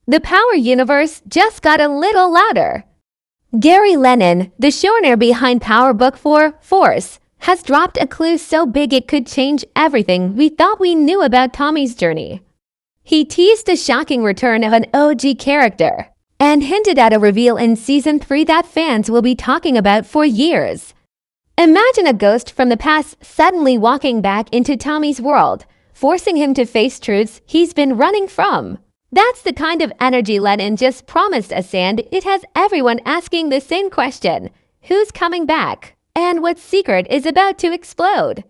The Power universe just got a little louder. Gary Lennon, the showrunner behind Power Book 4, Force, has dropped a clue so big it could change everything we thought we knew about Tommy's journey. He teased the shocking return of an OG character and hinted at a reveal in Season 3 that fans will be talking about for years. Imagine a ghost from the past suddenly walking back into Tommy's world, forcing him to face truths he's been running from. That's the kind of energy Lennon just promised us, and it has everyone asking the same question: who's coming back? And what secret is about to explode?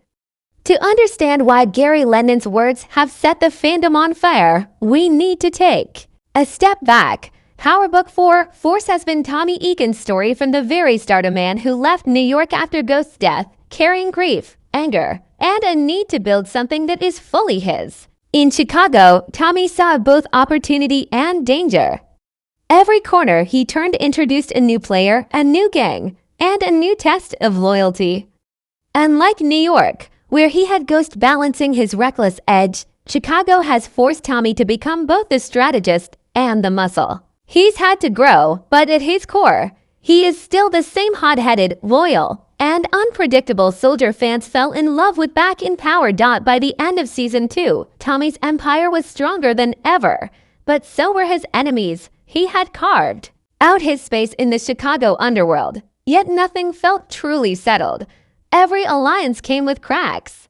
To understand why Gary Lennon's words have set the fandom on fire, we need to take a step back. Power Book 4, Force has been Tommy Egan's story from the very start, a man who left New York after Ghost's death, carrying grief, anger, and a need to build something that is fully his. In Chicago, Tommy saw both opportunity and danger. Every corner he turned introduced a new player, a new gang, and a new test of loyalty. Unlike New York, where he had Ghost balancing his reckless edge, Chicago has forced Tommy to become both the strategist and the muscle. He's had to grow, but at his core, he is still the same hot-headed, loyal, and unpredictable soldier fans fell in love with back in Power. By the end of Season 2, Tommy's empire was stronger than ever, but so were his enemies. He had carved out his space in the Chicago underworld, yet nothing felt truly settled. Every alliance came with cracks.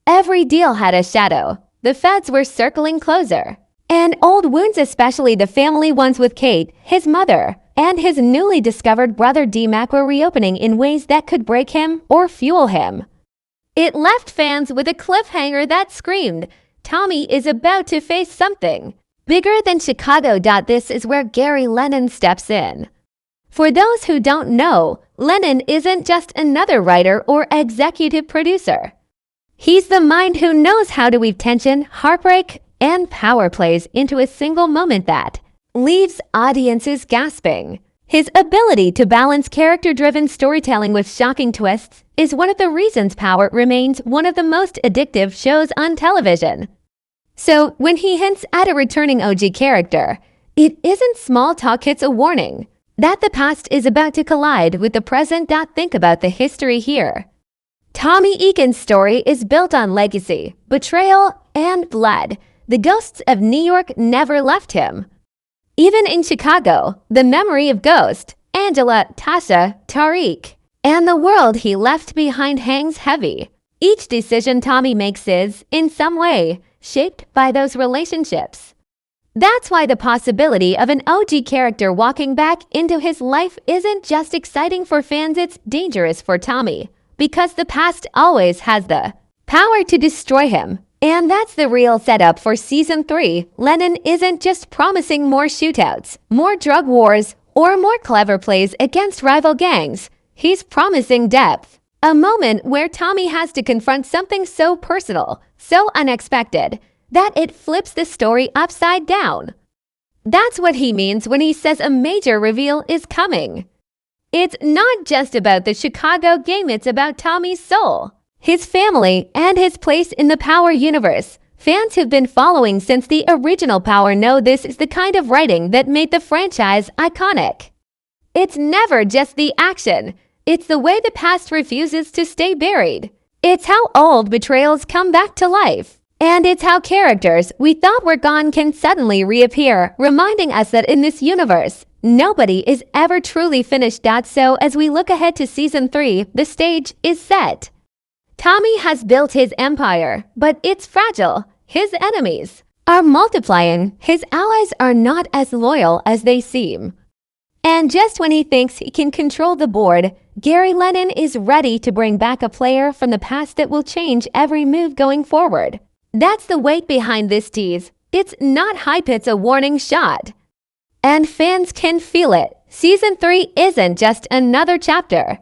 Every deal had a shadow. The feds were circling closer. And old wounds, especially the family ones with Kate, his mother, and his newly discovered brother D-Mac, were reopening in ways that could break him or fuel him. It left fans with a cliffhanger that screamed, Tommy is about to face something bigger than Chicago. This is where Gary Lennon steps in. For those who don't know, Lennon isn't just another writer or executive producer. He's the mind who knows how to weave tension, heartbreak, and power plays into a single moment that leaves audiences gasping. His ability to balance character-driven storytelling with shocking twists is one of the reasons Power remains one of the most addictive shows on television. So when he hints at a returning OG character, it isn't small talk, it's a warning that the past is about to collide with the present. Think about the history here. Tommy Egan's story is built on legacy, betrayal, and blood. The ghosts of New York never left him. Even in Chicago, the memory of Ghost, Angela, Tasha, Tariq, and the world he left behind hangs heavy. Each decision Tommy makes is, in some way, shaped by those relationships. That's why the possibility of an OG character walking back into his life isn't just exciting for fans, it's dangerous for Tommy, because the past always has the power to destroy him. And that's the real setup for Season 3. Lennon isn't just promising more shootouts, more drug wars, or more clever plays against rival gangs. He's promising depth. A moment where Tommy has to confront something so personal, so unexpected, that it flips the story upside down. That's what he means when he says a major reveal is coming. It's not just about the Chicago game, it's about Tommy's soul, his family, and his place in the Power universe. Fans who've been following since the original Power know this is the kind of writing that made the franchise iconic. It's never just the action. It's the way the past refuses to stay buried. It's how old betrayals come back to life. And it's how characters we thought were gone can suddenly reappear, reminding us that in this universe, nobody is ever truly finished. So as we look ahead to Season 3, the stage is set. Tommy has built his empire, but it's fragile. His enemies are multiplying. His allies are not as loyal as they seem. And just when he thinks he can control the board, Gary Lennon is ready to bring back a player from the past that will change every move going forward. That's the weight behind this tease. It's not hype, it's a warning shot. And fans can feel it. Season 3 isn't just another chapter.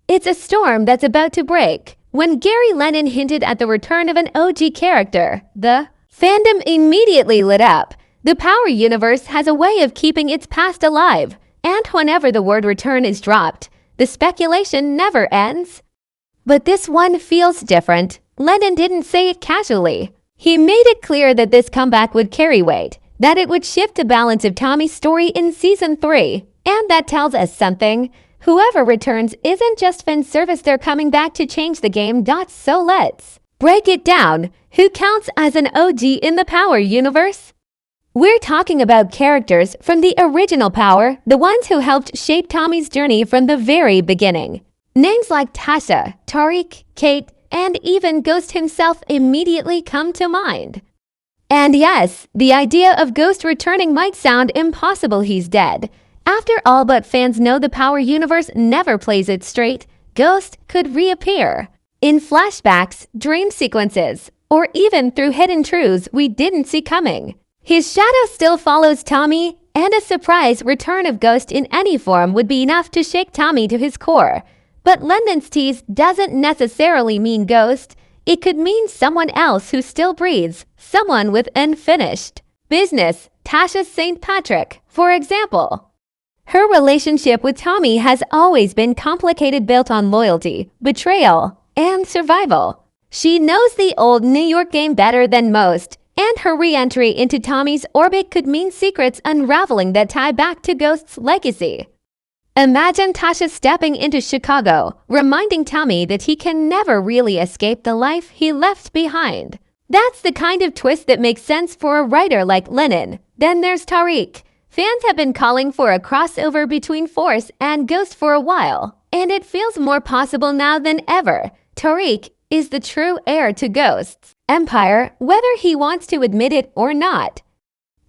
It's a storm that's about to break. When Gary Lennon hinted at the return of an OG character, the fandom immediately lit up. The Power universe has a way of keeping its past alive, and whenever the word return is dropped, the speculation never ends. But this one feels different. Lennon didn't say it casually. He made it clear that this comeback would carry weight. that it would shift the balance of Tommy's story in Season 3. And that tells us something. Whoever returns isn't just fan service, they're coming back to change the game. So let's break it down. Who counts as an OG in the Power universe? We're talking about characters from the original Power, the ones who helped shape Tommy's journey from the very beginning. Names like Tasha, Tariq, Kate, and even Ghost himself immediately come to mind. And yes, the idea of Ghost returning might sound impossible. He's dead. After all, but fans know the Power universe never plays it straight. Ghost could reappear in flashbacks, dream sequences, or even through hidden truths we didn't see coming. His shadow still follows Tommy, and a surprise return of Ghost in any form would be enough to shake Tommy to his core. But London's tease doesn't necessarily mean Ghost. It could mean someone else who still breathes, someone with unfinished business. Tasha St. Patrick, for example. Her relationship with Tommy has always been complicated, built on loyalty, betrayal, and survival. She knows the old New York game better than most, and her re-entry into Tommy's orbit could mean secrets unraveling that tie back to Ghost's legacy. Imagine Tasha stepping into Chicago, reminding Tommy that he can never really escape the life he left behind. That's the kind of twist that makes sense for a writer like Lennon. Then there's Tariq. Fans have been calling for a crossover between Force and Ghost for a while, and it feels more possible now than ever. Tariq is the true heir to Ghost's empire, whether he wants to admit it or not.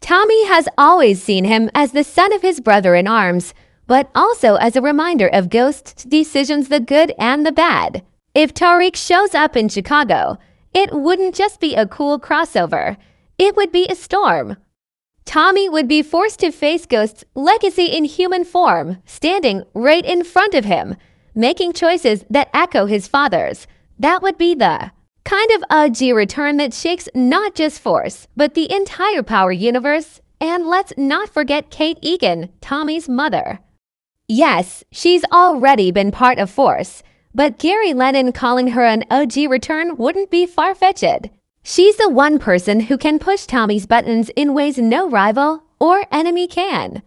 Tommy has always seen him as the son of his brother-in-arms, but also as a reminder of Ghost's decisions, the good and the bad. If Tariq shows up in Chicago, it wouldn't just be a cool crossover. It would be a storm. Tommy would be forced to face Ghost's legacy in human form, standing right in front of him, making choices that echo his father's. That would be the kind of OG return that shakes not just Force, but the entire Power universe. And let's not forget Kate Egan, Tommy's mother. Yes, she's already been part of Force, but Gary Lennon calling her an OG return wouldn't be far-fetched. She's the one person who can push Tommy's buttons in ways no rival or enemy can.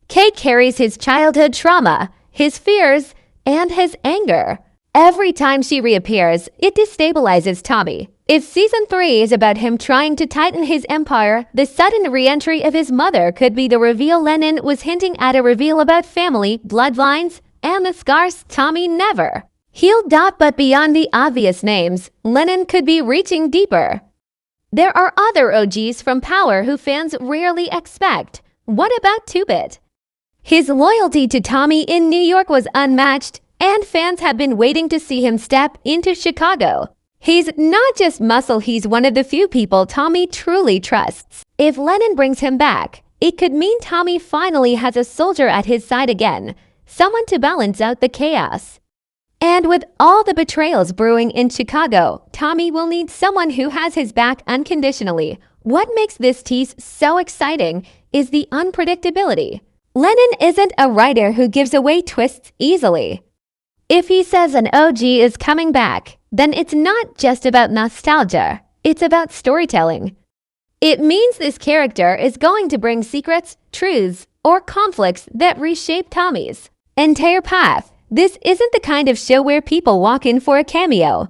Kate carries his childhood trauma, his fears, and his anger. Every time she reappears, it destabilizes Tommy. If Season 3 is about him trying to tighten his empire, the sudden re-entry of his mother could be the reveal. Lennon was hinting at a reveal about family, bloodlines, and the scars Tommy never healed. But beyond the obvious names, Lennon could be reaching deeper. There are other OGs from Power who fans rarely expect. What about 2-Bit? His loyalty to Tommy in New York was unmatched, and fans have been waiting to see him step into Chicago. He's not just muscle, he's one of the few people Tommy truly trusts. If Lennon brings him back, it could mean Tommy finally has a soldier at his side again, someone to balance out the chaos. And with all the betrayals brewing in Chicago, Tommy will need someone who has his back unconditionally. What makes this tease so exciting is the unpredictability. Lennon isn't a writer who gives away twists easily. If he says an OG is coming back, then it's not just about nostalgia, it's about storytelling. It means this character is going to bring secrets, truths, or conflicts that reshape Tommy's entire path. This isn't the kind of show where people walk in for a cameo.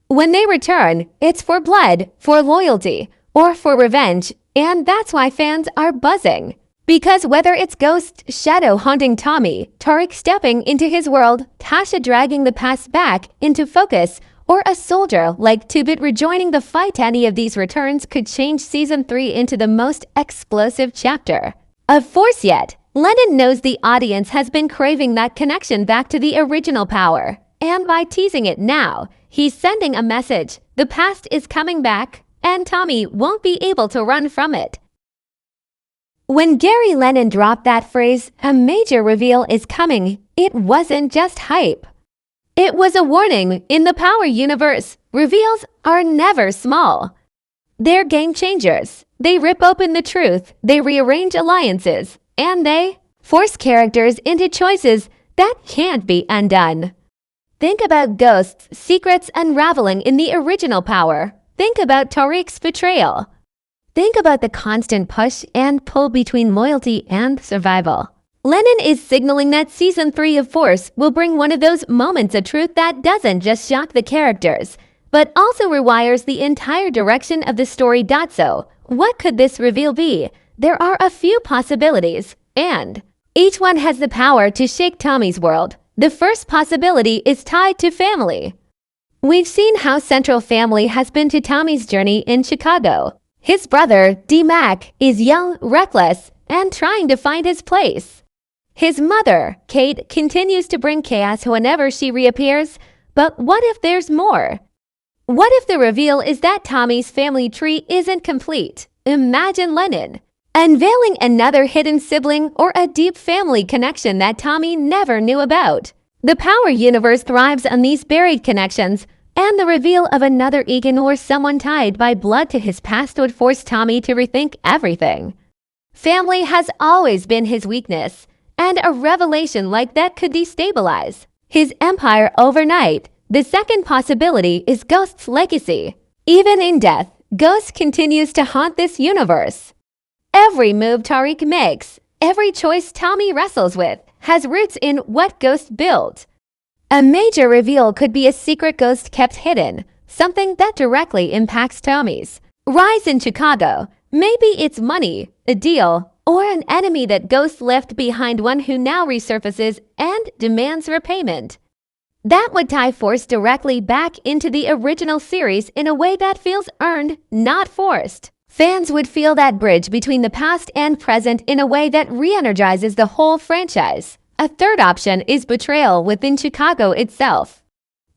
When they return, it's for blood, for loyalty, or for revenge, and that's why fans are buzzing. Because whether it's Ghost shadow haunting Tommy, Tariq stepping into his world, Tasha dragging the past back into focus, or a soldier like 2-Bit rejoining the fight, any of these returns could change Season 3 into the most explosive chapter of Force yet. Lennon knows the audience has been craving that connection back to the original Power, and by teasing it now, he's sending a message. The past is coming back, and Tommy won't be able to run from it. When Gary Lennon dropped that phrase, "a major reveal is coming," it wasn't just hype. It was a warning. In the Power universe, reveals are never small. They're game changers. They rip open the truth, they rearrange alliances, and they force characters into choices that can't be undone. Think about Ghost's secrets unraveling in the original Power. Think about Tariq's betrayal. Think about the constant push and pull between loyalty and survival. Lennon is signaling that Season 3 of Force will bring one of those moments of truth that doesn't just shock the characters, but also rewires the entire direction of the story. So, what could this reveal be? There are a few possibilities, and each one has the power to shake Tommy's world. The first possibility is tied to family. We've seen how central family has been to Tommy's journey in Chicago. His brother, D-Mac, is young, reckless, and trying to find his place. His mother, Kate, continues to bring chaos whenever she reappears. But what if there's more? What if the reveal is that Tommy's family tree isn't complete? Imagine Lennon unveiling another hidden sibling or a deep family connection that Tommy never knew about. The Power universe thrives on these buried connections, and the reveal of another Egan or someone tied by blood to his past would force Tommy to rethink everything. Family has always been his weakness, and a revelation like that could destabilize his empire overnight. The second possibility is Ghost's legacy. Even in death, Ghost continues to haunt this universe. Every move Tariq makes, every choice Tommy wrestles with, has roots in what Ghost built. A major reveal could be a secret Ghost kept hidden, something that directly impacts Tommy's rise in Chicago. Maybe it's money, a deal, or an enemy that Ghost left behind, one who now resurfaces and demands repayment. That would tie Force directly back into the original series in a way that feels earned, not forced. Fans would feel that bridge between the past and present in a way that re-energizes the whole franchise. A third option is betrayal within Chicago itself.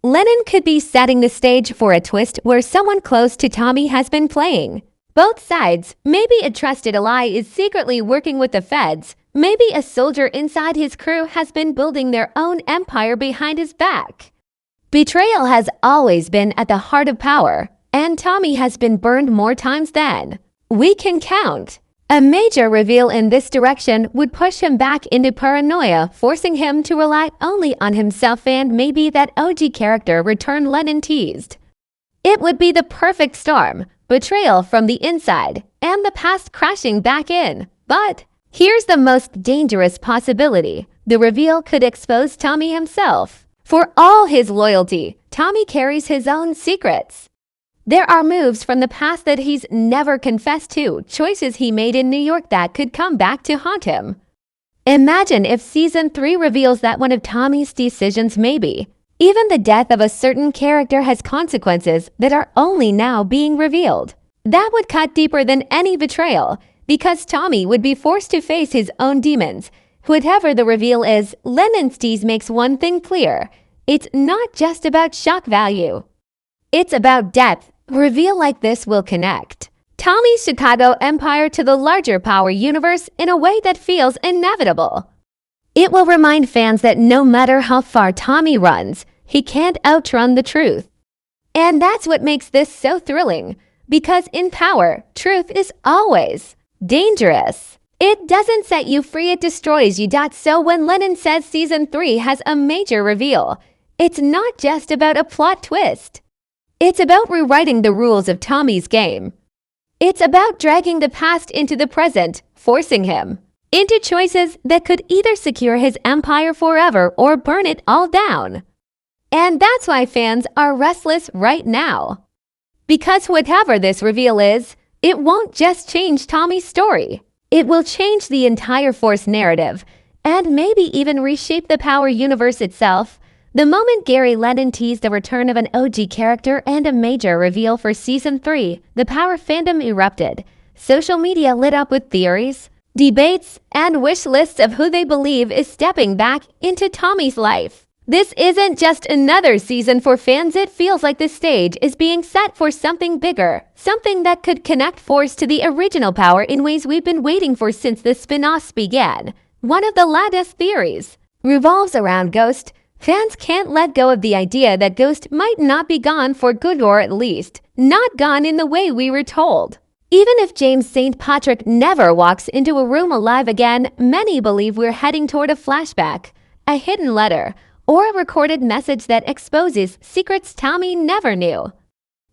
Lennon could be setting the stage for a twist where someone close to Tommy has been playing both sides. Maybe a trusted ally is secretly working with the feds. Maybe a soldier inside his crew has been building their own empire behind his back. Betrayal has always been at the heart of power, and Tommy has been burned more times than we can count. A major reveal in this direction would push him back into paranoia, forcing him to rely only on himself, and maybe that OG character return Lennon teased. It would be the perfect storm, betrayal from the inside, and the past crashing back in. But here's the most dangerous possibility. The reveal could expose Tommy himself. For all his loyalty, Tommy carries his own secrets. There are moves from the past that he's never confessed to, choices he made in New York that could come back to haunt him. Imagine if Season 3 reveals that one of Tommy's decisions, maybe even the death of a certain character, has consequences that are only now being revealed. That would cut deeper than any betrayal, because Tommy would be forced to face his own demons. Whatever the reveal is, Lennon's tease makes one thing clear. It's not just about shock value. It's about depth. A reveal like this will connect Tommy's Chicago empire to the larger Power universe in a way that feels inevitable. It will remind fans that no matter how far Tommy runs, he can't outrun the truth. And that's what makes this so thrilling, because in Power, truth is always dangerous. It doesn't set you free, it destroys you. So when Lennon says Season 3 has a major reveal, it's not just about a plot twist. It's about rewriting the rules of Tommy's game. It's about dragging the past into the present, forcing him into choices that could either secure his empire forever or burn it all down. And that's why fans are restless right now. Because whatever this reveal is, it won't just change Tommy's story. It will change the entire Force narrative, and maybe even reshape the Power universe itself. The moment Gary Lennon teased the return of an OG character and a major reveal for Season 3, the Power fandom erupted. Social media lit up with theories, debates, and wish lists of who they believe is stepping back into Tommy's life. This isn't just another season for fans. It feels like the stage is being set for something bigger, something that could connect Force to the original Power in ways we've been waiting for since the spin-offs began. One of the latest theories revolves around Ghost. Fans can't let go of the idea that Ghost might not be gone for good, or at least not gone in the way we were told. Even if James St. Patrick never walks into a room alive again, many believe we're heading toward a flashback, a hidden letter, or a recorded message that exposes secrets Tommy never knew.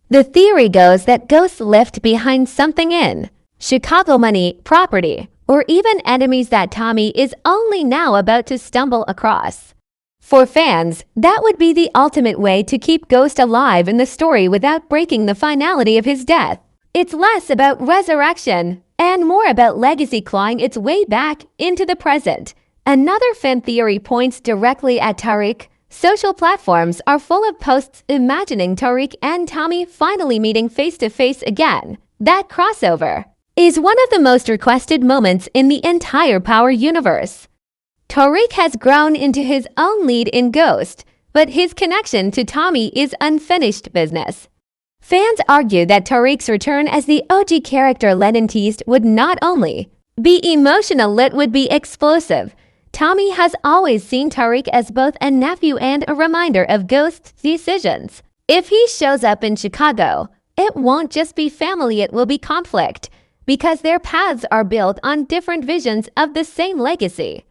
The theory goes that Ghost left behind something in Chicago money, property, or even enemies that Tommy is only now about to stumble across. For fans, that would be the ultimate way to keep Ghost alive in the story without breaking the finality of his death. It's less about resurrection and more about legacy clawing its way back into the present. Another fan theory points directly at Tariq. Social platforms are full of posts imagining Tariq and Tommy finally meeting face-to-face again. That crossover is one of the most requested moments in the entire Power universe. Tariq has grown into his own lead in Ghost, but his connection to Tommy is unfinished business. Fans argue that Tariq's return as the OG character Lennon teased would not only be emotional, it would be explosive. Tommy has always seen Tariq as both a nephew and a reminder of Ghost's decisions. If he shows up in Chicago, it won't just be family, it will be conflict, because their paths are built on different visions of the same legacy.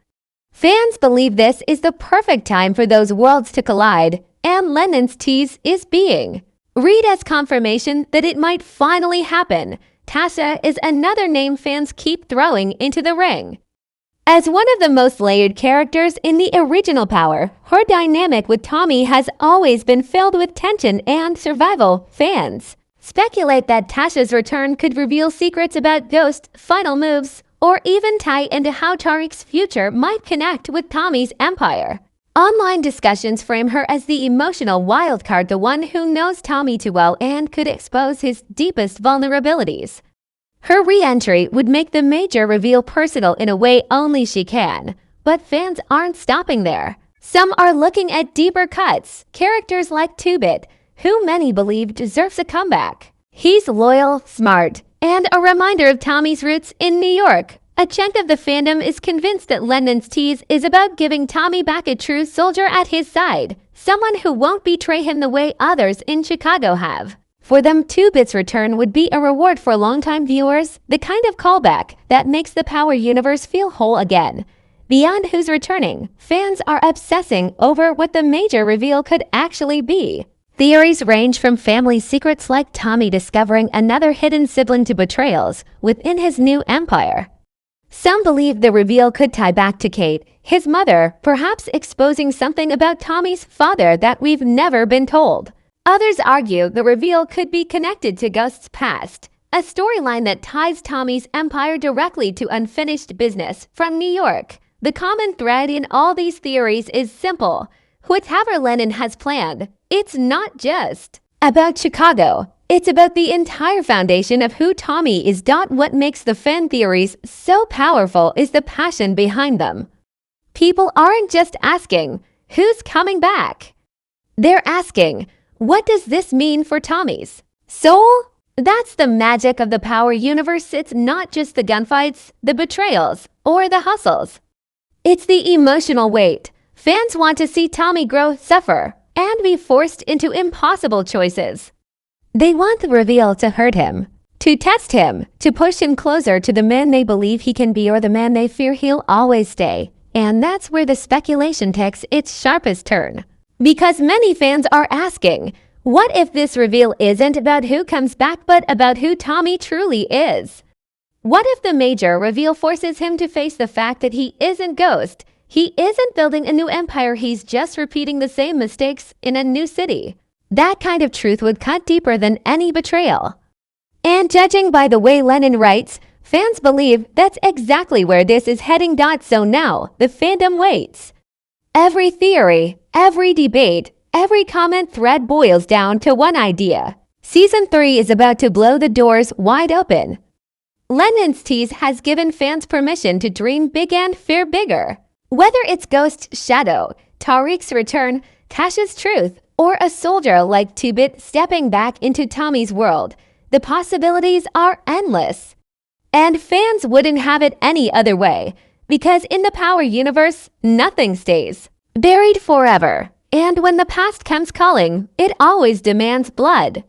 Fans believe this is the perfect time for those worlds to collide, and Lennon's tease is being read as confirmation that it might finally happen. Tasha is another name fans keep throwing into the ring. As one of the most layered characters in the original Power, her dynamic with Tommy has always been filled with tension and survival. Fans speculate that Tasha's return could reveal secrets about Ghost's final moves, or even tie into how Tariq's future might connect with Tommy's empire. Online discussions frame her as the emotional wildcard, the one who knows Tommy too well and could expose his deepest vulnerabilities. Her re-entry would make the major reveal personal in a way only she can, but fans aren't stopping there. Some are looking at deeper cuts, characters like 2-Bit, who many believe deserves a comeback. He's loyal, smart, and a reminder of Tommy's roots in New York. A chunk of the fandom is convinced that Lennon's tease is about giving Tommy back a true soldier at his side, someone who won't betray him the way others in Chicago have. For them, 2-Bit's return would be a reward for longtime viewers, the kind of callback that makes the Power universe feel whole again. Beyond who's returning, fans are obsessing over what the major reveal could actually be. Theories range from family secrets like Tommy discovering another hidden sibling to betrayals within his new empire. Some believe the reveal could tie back to Kate, his mother, perhaps exposing something about Tommy's father that we've never been told. Others argue the reveal could be connected to Ghost's past, a storyline that ties Tommy's empire directly to unfinished business from New York. The common thread in all these theories is simple. Whatever Lennon has planned, it's not just about Chicago. It's about the entire foundation of who Tommy is. What makes the fan theories so powerful is the passion behind them. People aren't just asking, who's coming back? They're asking, what does this mean for Tommy's soul? That's the magic of the Power universe. It's not just the gunfights, the betrayals, or the hustles. It's the emotional weight. Fans want to see Tommy grow, suffer, and be forced into impossible choices. They want the reveal to hurt him, to test him, to push him closer to the man they believe he can be or the man they fear he'll always stay. And that's where the speculation takes its sharpest turn. Because many fans are asking, what if this reveal isn't about who comes back but about who Tommy truly is? What if the major reveal forces him to face the fact that he isn't Ghost? He isn't building a new empire, he's just repeating the same mistakes in a new city. That kind of truth would cut deeper than any betrayal. And judging by the way Lennon writes, fans believe that's exactly where this is heading. So now, the fandom waits. Every theory, every debate, every comment thread boils down to one idea. Season 3 is about to blow the doors wide open. Lennon's tease has given fans permission to dream big and fear bigger. Whether it's Ghost's shadow, Tariq's return, Tasha's truth, or a soldier like 2-Bit stepping back into Tommy's world, the possibilities are endless. And fans wouldn't have it any other way, because in the Power universe, nothing stays buried forever. And when the past comes calling, it always demands blood.